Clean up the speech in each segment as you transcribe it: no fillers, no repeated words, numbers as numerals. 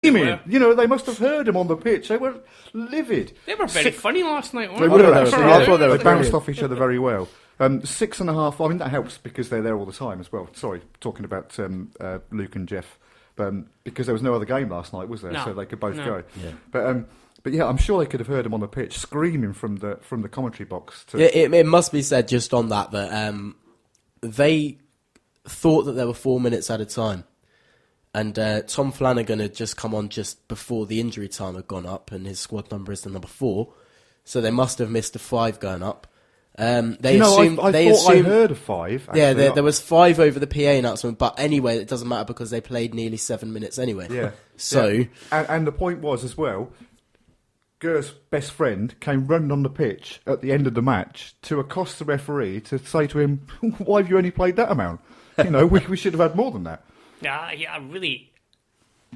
You know, they must have heard him on the pitch. They were livid. They were very funny last night, weren't They they? were actually. I thought they were They bounced off each other very well. 6.5. I mean, that helps because they're there all the time as well. Sorry, talking about Luke and Jeff, because there was no other game last night, was there? No. So they could both go. Yeah. But yeah, I'm sure they could have heard him on the pitch screaming from the commentary box. It must be said just on that they thought that there were 4 minutes at a time. And Tom Flanagan had just come on just before the injury time had gone up, and his squad number is the number 4. So they must have missed a 5 going up. I thought I heard a 5. Actually. Yeah, there was 5 over the PA announcement, but anyway, it doesn't matter because they played nearly 7 minutes anyway. Yeah. So, yeah. And the point was as well, Gur's best friend came running on the pitch at the end of the match to accost the referee to say to him, "Why have you only played that amount? You know, we should have had more than that." Yeah, I really...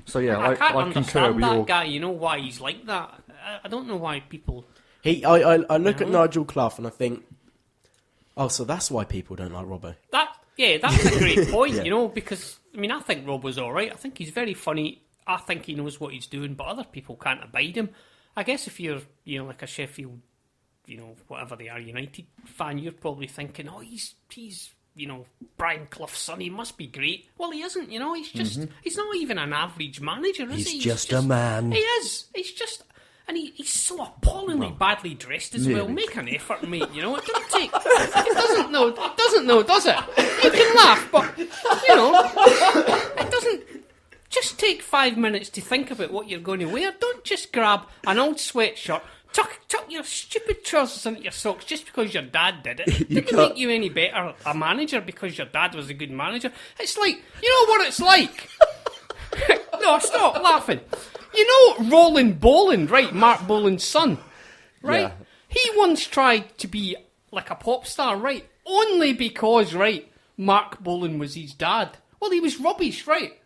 So yeah, I can't I concur understand with that your... guy. You know why he's like that? I don't know why people... I look at Nigel Clough and I think, oh, so that's why people don't like Robbo. That's a great point, you know, because, I mean, I think Robbo's all right. I think he's very funny. I think he knows what he's doing, but other people can't abide him. I guess if you're, you know, like a Sheffield, you know, whatever they are, United fan, you're probably thinking, oh, he's you know, Brian Clough's son, he must be great. Well, he isn't, you know, he's just, he's not even an average manager, is he? He's just a man. He is. He's just, and he's so appallingly badly dressed as well. Make an effort, mate, you know, it doesn't know, does it? You can laugh, but, you know, it doesn't. Just take 5 minutes to think about what you're going to wear. Don't just grab an old sweatshirt, tuck your stupid trousers into your socks just because your dad did it. It didn't make you any better a manager because your dad was a good manager. It's like, you know what it's like? No, stop laughing. You know Roland Boland, right? Mark Boland's son, right? Yeah. He once tried to be like a pop star, right? Only because, right, Mark Boland was his dad. Well, he was rubbish, right?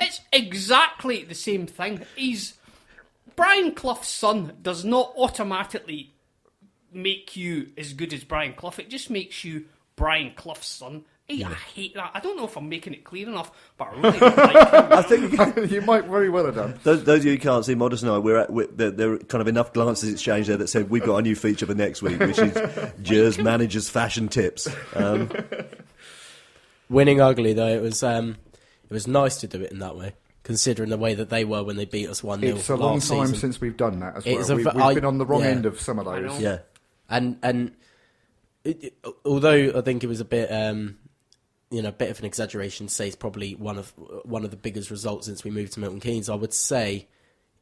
It's exactly the same thing. Brian Clough's son does not automatically make you as good as Brian Clough. It just makes you Brian Clough's son. Hey, I hate that. I don't know if I'm making it clear enough, but I really don't like it. I think You might very well have done. those of you who can't see Modest and I, there are kind of enough glances exchanged there that said we've got a new feature for next week, which is Jers Manager's Fashion Tips. Winning ugly, though, it was nice to do it in that way, considering the way that they were when they beat us 1-0 It's a long last time season. since we've done that as It's well. a We've been on the wrong yeah. end of some of those. Yeah. And although I think it was a bit, bit of an exaggeration to say it's probably one of the biggest results since we moved to Milton Keynes, I would say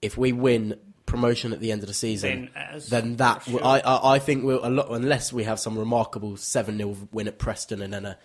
if we win promotion at the end of the season, then that sure. I think we'll unless we have some remarkable 7-0 win at Preston and then a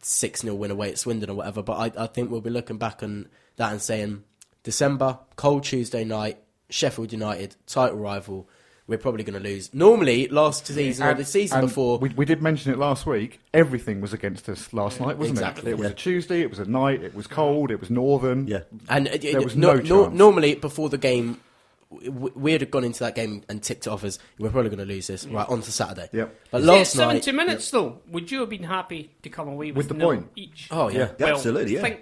6-0 win away at Swindon or whatever. But I think we'll be looking back on that and saying December, cold Tuesday night, Sheffield United, title rival. We're probably going to lose. Normally, last season or the season before... We did mention it last week. Everything was against us last night, wasn't exactly, it? It was a Tuesday, it was a night, it was cold, it was northern. Yeah. And there was no chance. Normally, before the game, we'd have gone into that game and ticked it off as, we're probably going to lose this, right, on to Saturday. Yep. But last 70 night... minutes, though, would you have been happy to come away with the nil point? each? Oh, yeah. Yeah, absolutely, yeah.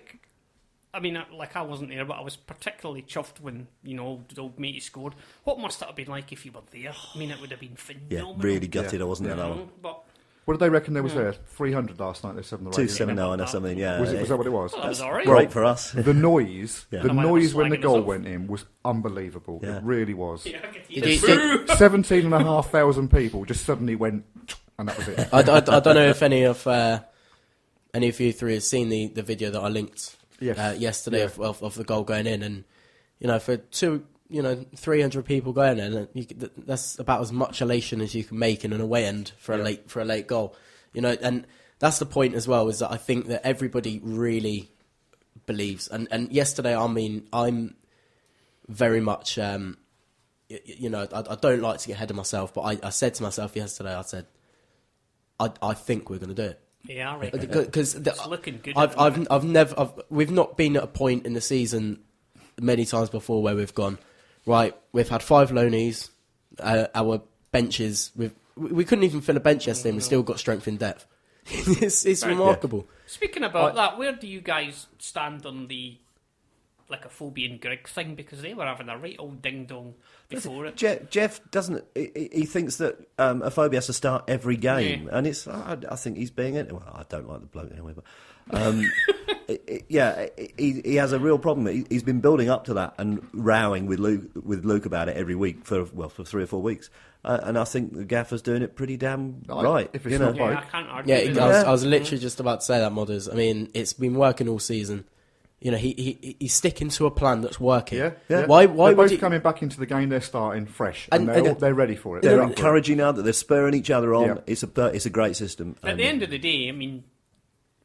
I mean, like, I wasn't there, but I was particularly chuffed when, you know, old matey scored. What must it have been like if you were there? I mean, it would have been phenomenal. Yeah, really gutted I wasn't there that one. But What did they reckon there was there? 300 last night, they said on the radio. 279 or something, yeah. Was that what it was? well, that was all right. Great for us. The noise, Yeah. the I might have noise when the slagging us goal off. went in was unbelievable. Yeah. It really was. Yeah, I could You hear do- it. 17,500 people just suddenly went, and that was it. I don't know if any of you three have seen the video that I linked yesterday of the goal going in, and you know, for 300 people going in, that's about as much elation as you can make in an away end for a late goal, you know, and that's the point as well, is that I think that everybody really believes, and yesterday, I mean, I'm very much, I don't like to get ahead of myself, but I said to myself yesterday, I said, I think we're going to do it. Yeah, I reckon. Because It's looking good. we've not been at a point in the season many times before where we've gone, right, we've had 5 loanies, our benches, we couldn't even fill a bench yesterday and we still got strength in depth. It's remarkable. Speaking about that, where do you guys stand on the like a Phobie and Greg thing because they were having a right old ding dong before it. Jeff doesn't. He thinks that a Phobie has to start every game, and it's. I think he's being it. Well, I don't like the bloke anyway, but. He has a real problem. He's been building up to that and rowing with Luke about it every week for 3 or 4 weeks, and I think the gaffer's doing it pretty damn right. If it's not I can't argue. I was literally just about to say that, Modders. I mean, it's been working all season. You know, he's sticking to a plan that's working. Yeah. Why they're would both he... coming back into the game? They're starting fresh, And they're ready for it. They're encouraging now that they're spurring each other on. Yeah. It's a great system. At the end of the day, I mean,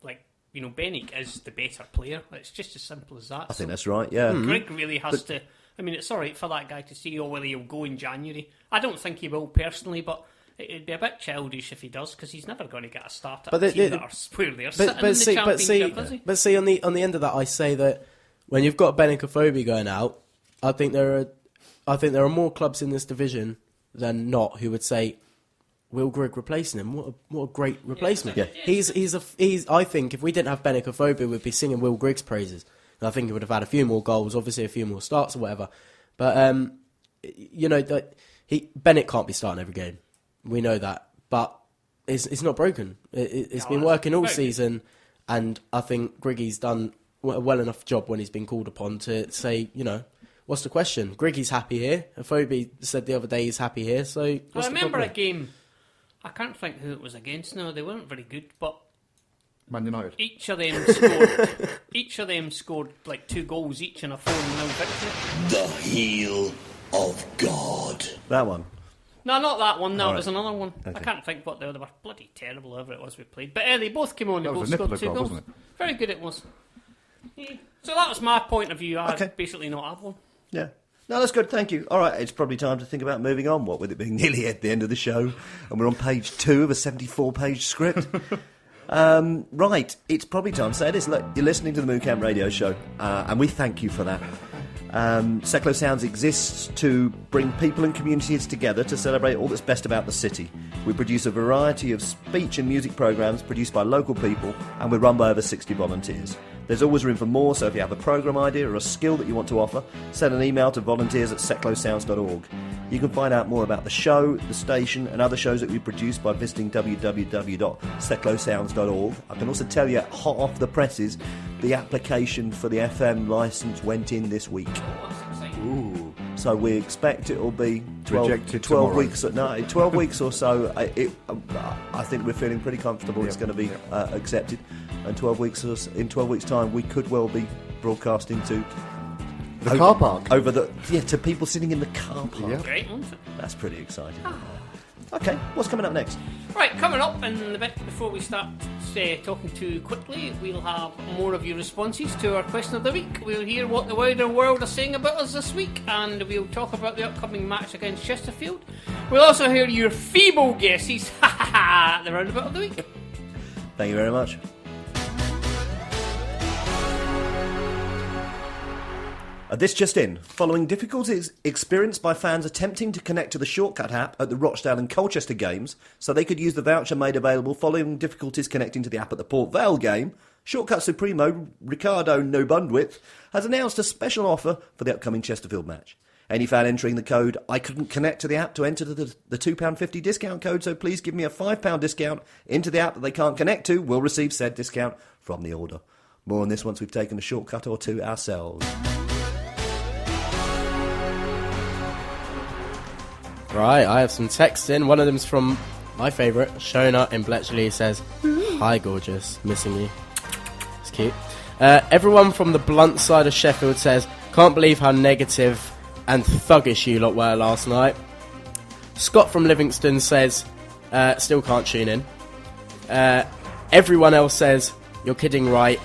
like, you know, Benick is the better player. It's just as simple as that. I think that's right. Yeah. Greg really has to. I mean, it's all right for that guy to see whether he'll go in January. I don't think he will personally, but it'd be a bit childish if he does because he's never going to get a start at a team that are where they're sitting in the championship, is he? But see, on the end of that, I say that when you've got Benick and Phobie going out, I think there are more clubs in this division than not who would say, Will Grigg replacing him? What a great replacement! Yeah. He's. I think if we didn't have Benick and Phobie, we'd be singing Will Grigg's praises. And I think he would have had a few more goals, obviously a few more starts or whatever. But you know that Benick can't be starting every game. We know that, but it's not broken. It's been working all season, and I think Griggy's done a well enough job when he's been called upon to say, you know, what's the question? Griggy's happy here. Phobie said the other day he's happy here. So I remember a game. I can't think who it was against now. They weren't very good, but Man United. Each of them scored like 2 goals each in a 4-0 victory. The heel of God. That one. No, not that one. No, All it was right. another one. Okay. I can't think what they were. They were bloody terrible, whoever it was we played. But they both came on. They That both was a scored Nicola 2 goal, goals. wasn't it? Very good it was. Yeah. So that was my point of view. I Okay. basically not had one. Yeah. No, that's good, thank you. All right, it's probably time to think about moving on, what with it being nearly at the end of the show, and we're on page 2 of a 74-page script. Right, it's probably time to say this. Look, you're listening to the MooCamp Radio Show, and we thank you for that. Seclo Sounds exists to bring people and communities together to celebrate all that's best about the city. We produce a variety of speech and music programmes produced by local people, and we're run by over 60 volunteers. There's always room for more, so if you have a programme idea or a skill that you want to offer, send an email to volunteers@seclosounds.org. You can find out more about the show, the station and other shows that we produce by visiting www.seclosounds.org. I can also tell you, hot off the presses, the application for the FM licence went in this week. Ooh. So we expect it will be 12 weeks. No, 12 weeks or so. I think we're feeling pretty comfortable. It's going to be accepted. And 12 weeks in 12 weeks' time, we could well be broadcasting to the car park to people sitting in the car park. Yeah. Great, wasn't it? That's pretty exciting. Okay, what's coming up next? Right, coming up in the bit before we start talking too quickly, we'll have more of your responses to our question of the week. We'll hear what the wider world are saying about us this week, and we'll talk about the upcoming match against Chesterfield. We'll also hear your feeble guesses at the roundabout of the week. Thank you very much. This just in. Following difficulties experienced by fans attempting to connect to the Shortcut app at the Rochdale and Colchester games so they could use the voucher made available following difficulties connecting to the app at the Port Vale game, Shortcut Supremo Ricardo Nobundwith has announced a special offer for the upcoming Chesterfield match. Any fan entering the code "I couldn't connect to the app" to enter the £2.50 discount code, so please give me a £5 discount into the app that they can't connect to, will receive said discount from the order. More on this once we've taken a shortcut or two ourselves. Right, I have some texts in. One of them's from my favourite, Shona in Bletchley. Says, "Hi, gorgeous, missing you." It's cute. Everyone from the blunt side of Sheffield says, "Can't believe how negative and thuggish you lot were last night." Scott from Livingston says, "Still can't tune in." Everyone else says, "You're kidding, right?"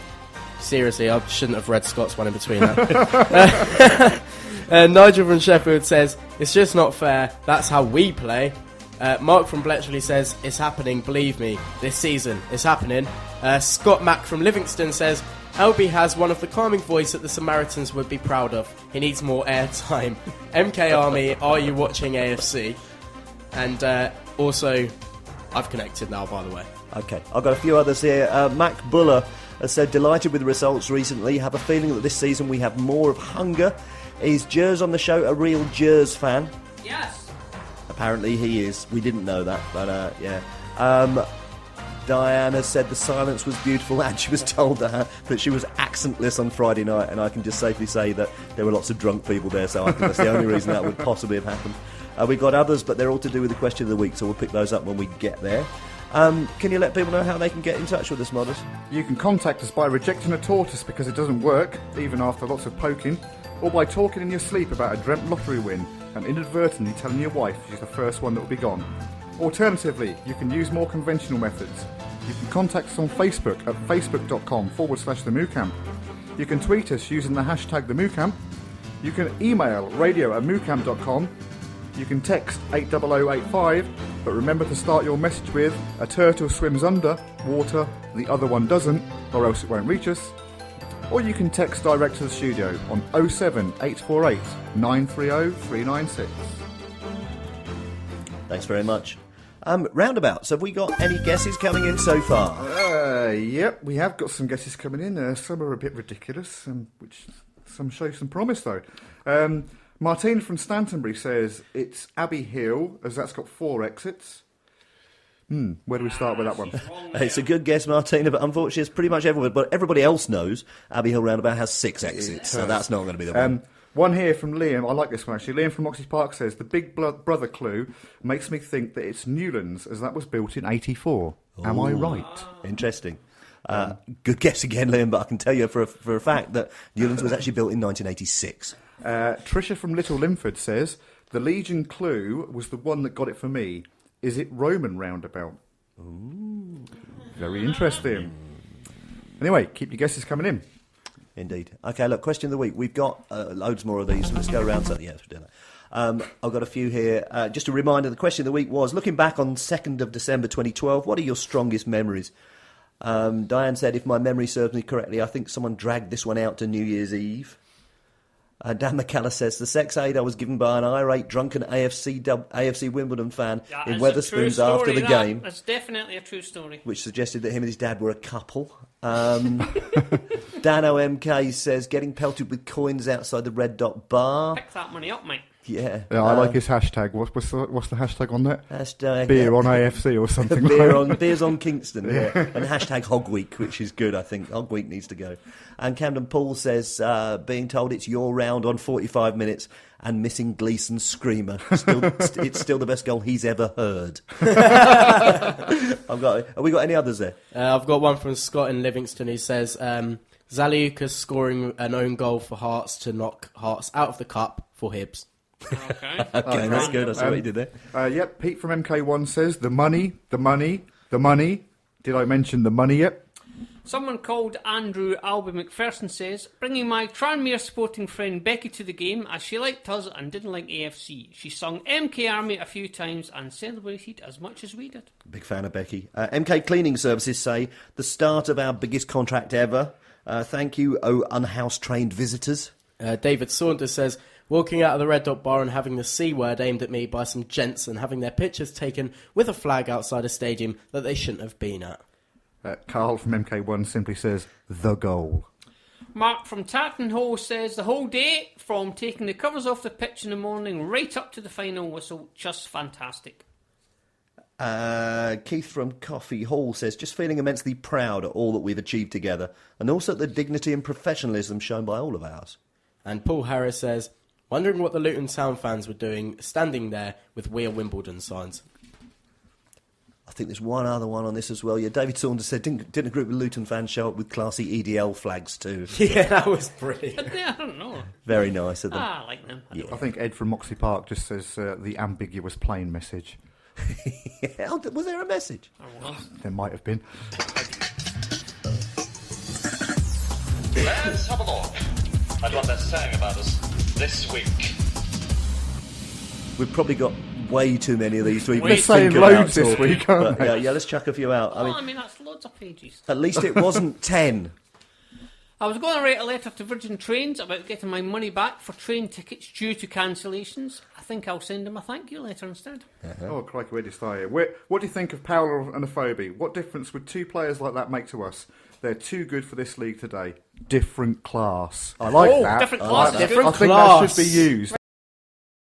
Seriously, I shouldn't have read Scott's one in between that. Nigel from Sheffield says, "It's just not fair. That's how we play." Mark from Bletchley says, "It's happening, believe me. This season, it's happening." Scott Mack from Livingston says, "Albie has one of the calming voice that the Samaritans would be proud of. He needs more airtime. MK Army, are you watching AFC?" And also, I've connected now, by the way. Okay, I've got a few others here. Mac Buller has said, delighted with the results recently. Have a feeling that this season we have more of hunger. Is Jers on the show a real Jers fan? Yes. Apparently he is. We didn't know that, but yeah. Diana said the silence was beautiful and she was told that she was accentless on Friday night, and I can just safely say that there were lots of drunk people there, so I think that's the only reason that would possibly have happened. We've got others, but they're all to do with the question of the week, so we'll pick those up when we get there. Can you let people know how they can get in touch with us, Modest? You can contact us by rejecting a tortoise because it doesn't work, even after lots of poking, or by talking in your sleep about a dreamt lottery win and inadvertently telling your wife she's the first one that will be gone. Alternatively, you can use more conventional methods. You can contact us on Facebook at facebook.com/the MooCamp. You can tweet us using the hashtag the MooCamp. You can email radio@moocamp.com. You can text 80085, but remember to start your message with a turtle swims under water, the other one doesn't, or else it won't reach us. Or you can text direct to the studio on 07848 930 396. Thanks very much. Roundabouts, have we got any guesses coming in so far? Yep, we have got some guesses coming in. Some are a bit ridiculous, which some show some promise though. Martine from Stantonbury says it's Abbey Hill, as that's got 4 exits. Where do we start with that one? It's a good guess, Martina, but unfortunately it's pretty much everyone. But everybody else knows Abbey Hill Roundabout has 6 exits, so that's not going to be the one. One here from Liam, I like this one actually. Liam from Moxie Park says, the Big Brother clue makes me think that it's Newlands, as that was built in 84. Am I right? Interesting. Good guess again, Liam, but I can tell you for a fact that Newlands was actually built in 1986. Tricia from Little Linford says, the Legion clue was the one that got it for me. Is it Roman Roundabout? Ooh. Very interesting. Anyway, keep your guesses coming in. Indeed. Okay, look, question of the week. We've got loads more of these, so let's go around. So, yes, we're doing that. I've got a few here. Just a reminder, the question of the week was, looking back on 2nd of December 2012, what are your strongest memories? Diane said, if my memory serves me correctly, I think someone dragged this one out to New Year's Eve. Dan McCullough says, the sex aid I was given by an irate, drunken AFC Wimbledon fan in Wetherspoons after the game. That's definitely a true story. Which suggested that him and his dad were a couple. Dan OMK says, getting pelted with coins outside the Red Dot Bar. Pick that money up, mate. Yeah. I like his hashtag. What's the hashtag on that? Hashtag beer on AFC or something Beers on Kingston, yeah. And hashtag Hog Week, which is good, I think. Hog Week needs to go. And Camden Paul says, being told it's your round on 45 minutes and missing Gleeson's screamer. It's still the best goal he's ever heard. Have we got any others there? I've got one from Scott in Livingston. He says, Zaliukas scoring an own goal for Hearts to knock Hearts out of the cup for Hibs. Okay. Okay, that's good. I see what you did there. Yep, Pete from MK1 says, the money. Did I mention the money yet? Someone called Andrew Albie McPherson says, bringing my Tranmere sporting friend Becky to the game as she liked us and didn't like AFC. She sung MK Army a few times and celebrated as much as we did. Big fan of Becky. MK Cleaning Services say, the start of our biggest contract ever. Thank you, unhouse-trained visitors. David Saunders says, walking out of the Red Dot Bar and having the C word aimed at me by some gents and having their pictures taken with a flag outside a stadium that they shouldn't have been at. Carl from MK1 simply says, the goal. Mark from Tartan Hole says, the whole day, from taking the covers off the pitch in the morning right up to the final whistle, just fantastic. Keith from Coffee Hall says, just feeling immensely proud at all that we've achieved together, and also at the dignity and professionalism shown by all of ours. And Paul Harris says, wondering what the Luton Town fans were doing standing there with We Are Wimbledon signs. I think there's one other one on this as well. Yeah, David Saunders said, didn't a group of Luton fans show up with classy EDL flags too? Yeah, that was brilliant. I don't know. Very nice of them. I like them. I think Ed from Moxie Park just says the ambiguous plane message. Yeah, was there a message? There might have been. Let's have a look at what they're saying about us this week. We've probably got way too many of these to even They're saying think about loads this talking, week, aren't but, they? yeah, let's chuck a few out. I mean, that's loads of pages. At least it wasn't 10. I was going to write a letter to Virgin Trains about getting my money back for train tickets due to cancellations. I think I'll send them a thank you letter instead. Oh, crikey, where do you start here? What do you think of Powell and Afobe? What difference would 2 players like that make to us? They're too good for this league today. Different class. I like that. Different I class. like that. Different I think class. that should be used.